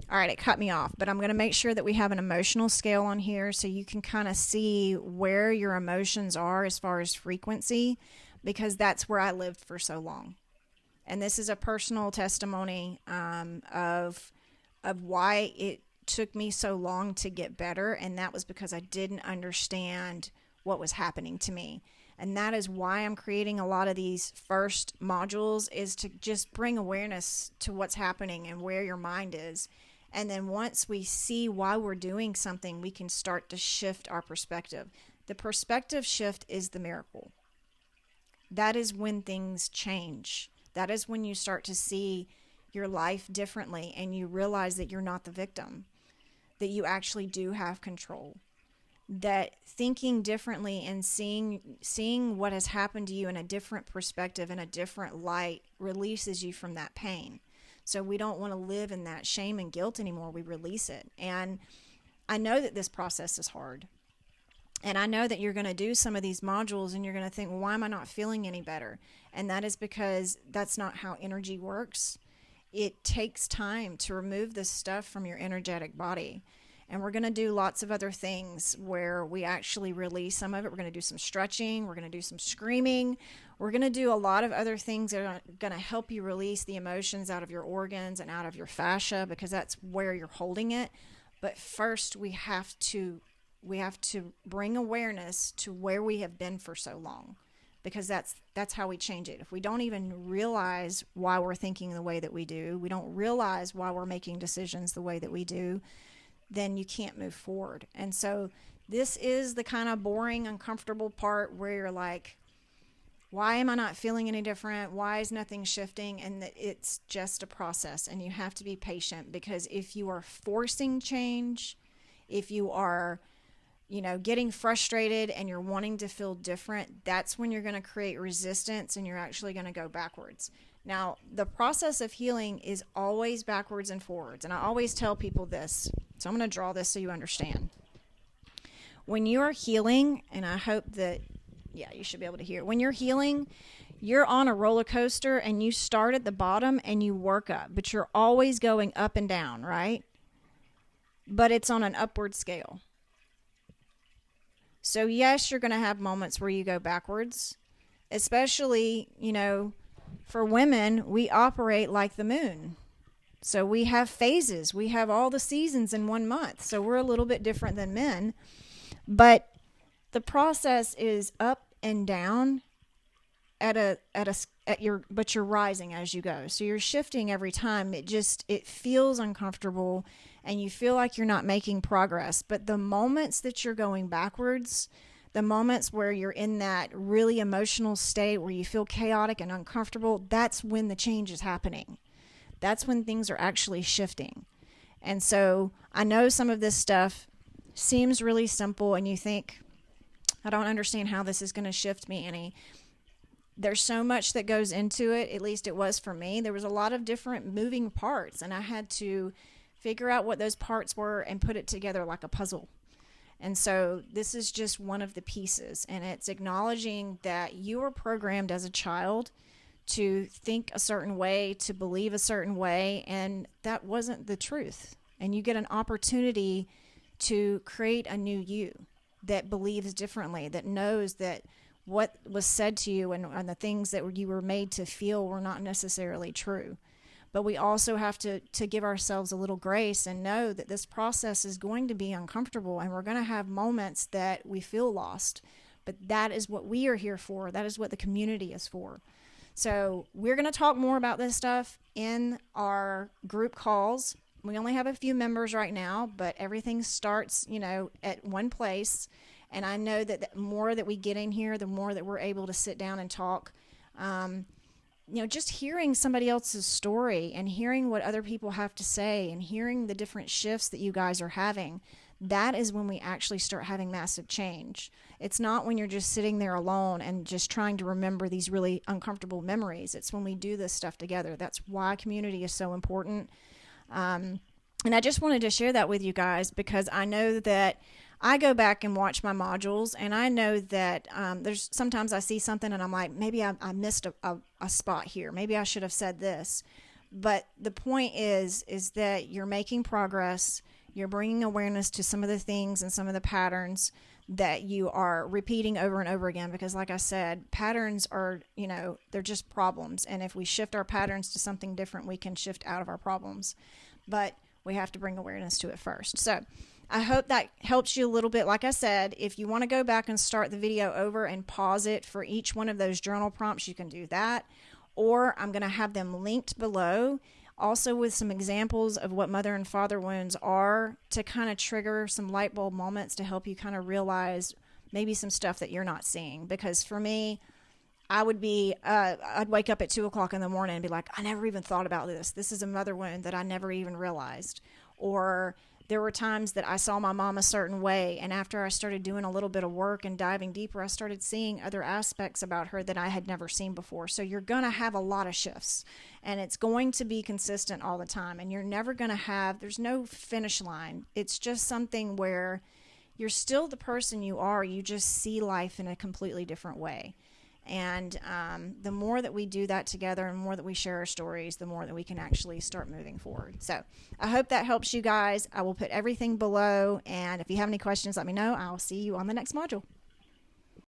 All right, it cut me off, but I'm going to make sure that we have an emotional scale on here so you can kind of see where your emotions are as far as frequency, because that's where I lived for so long. And this is a personal testimony of why it took me so long to get better, and that was because I didn't understand what was happening to me. And that is why I'm creating a lot of these first modules, is to just bring awareness to what's happening and where your mind is. And then once we see why we're doing something, we can start to shift our perspective. The perspective shift is the miracle. That is when things change. That is when you start to see your life differently and you realize that you're not the victim, that you actually do have control. That thinking differently and seeing what has happened to you in a different perspective, in a different light, releases you from that pain. So we don't want to live in that shame and guilt anymore. We release it. And I know that this process is hard. And I know that you're going to do some of these modules and you're going to think, well, why am I not feeling any better? And that is because that's not how energy works. It takes time to remove this stuff from your energetic body. And we're going to do lots of other things where we actually release some of it. We're going to do some stretching. We're going to do some screaming. We're going to do a lot of other things that are going to help you release the emotions out of your organs and out of your fascia, because that's where you're holding it. But first, we have to bring awareness to where we have been for so long, because that's how we change it. If we don't even realize why we're thinking the way that we do, we don't realize why we're making decisions the way that we do, then you can't move forward. And so this is the kind of boring, uncomfortable part where you're like, why am I not feeling any different? Why is nothing shifting? And it's just a process, and you have to be patient, because if you are forcing change, if you are getting frustrated and you're wanting to feel different, that's when you're going to create resistance and you're actually going to go backwards. Now, the process of healing is always backwards and forwards. And I always tell people this. So I'm going to draw this so you understand. When you are healing, and I hope that, you should be able to hear. When you're healing, you're on a roller coaster and you start at the bottom and you work up, but you're always going up and down, right? But it's on an upward scale. So yes, you're going to have moments where you go backwards, especially, for women, we operate like the moon. So we have phases. We have all the seasons in 1 month. So we're a little bit different than men. But the process is up and down but you're rising as you go. So you're shifting every time. It feels uncomfortable and you feel like you're not making progress. But the moments that you're going backwards, the moments where you're in that really emotional state where you feel chaotic and uncomfortable, that's when the change is happening. That's when things are actually shifting. And so I know some of this stuff seems really simple and you think, I don't understand how this is going to shift me any. There's so much that goes into it. At least it was for me. There was a lot of different moving parts, and I had to figure out what those parts were and put it together like a puzzle. And so this is just one of the pieces, and it's acknowledging that you were programmed as a child to think a certain way, to believe a certain way, and that wasn't the truth. And you get an opportunity to create a new you that believes differently, that knows that what was said to you and the things that you were made to feel were not necessarily true. But we also have to give ourselves a little grace and know that this process is going to be uncomfortable and we're going to have moments that we feel lost. But that is what we are here for. That is what the community is for. So we're going to talk more about this stuff in our group calls. We only have a few members right now, but everything starts, at one place. And I know that the more that we get in here, the more that we're able to sit down and talk. Just hearing somebody else's story and hearing what other people have to say and hearing the different shifts that you guys are having, that is when we actually start having massive change. It's not when you're just sitting there alone and just trying to remember these really uncomfortable memories. It's when we do this stuff together. That's why community is so important. And I just wanted to share that with you guys because I know that I go back and watch my modules, and I know that there's sometimes I see something and I'm like, maybe I missed a spot here. Maybe I should have said this. But the point is that you're making progress. You're bringing awareness to some of the things and some of the patterns that you are repeating over and over again, because like I said, patterns are, they're just problems. And if we shift our patterns to something different, we can shift out of our problems. But we have to bring awareness to it first. So I hope that helps you a little bit. Like I said, if you want to go back and start the video over and pause it for each one of those journal prompts, you can do that. Or I'm going to have them linked below, also with some examples of what mother and father wounds are, to kind of trigger some light bulb moments to help you kind of realize maybe some stuff that you're not seeing. Because for me, I'd wake up at 2 o'clock in the morning and be like, I never even thought about this. This is a mother wound that I never even realized. Or there were times that I saw my mom a certain way, and after I started doing a little bit of work and diving deeper, I started seeing other aspects about her that I had never seen before. So you're going to have a lot of shifts, and it's going to be consistent all the time, and you're never going to there's no finish line. It's just something where you're still the person you are, you just see life in a completely different way. And the more that we do that together and the more that we share our stories, the more that we can actually start moving forward. So I hope that helps you guys. I will put everything below. And if you have any questions, let me know. I'll see you on the next module.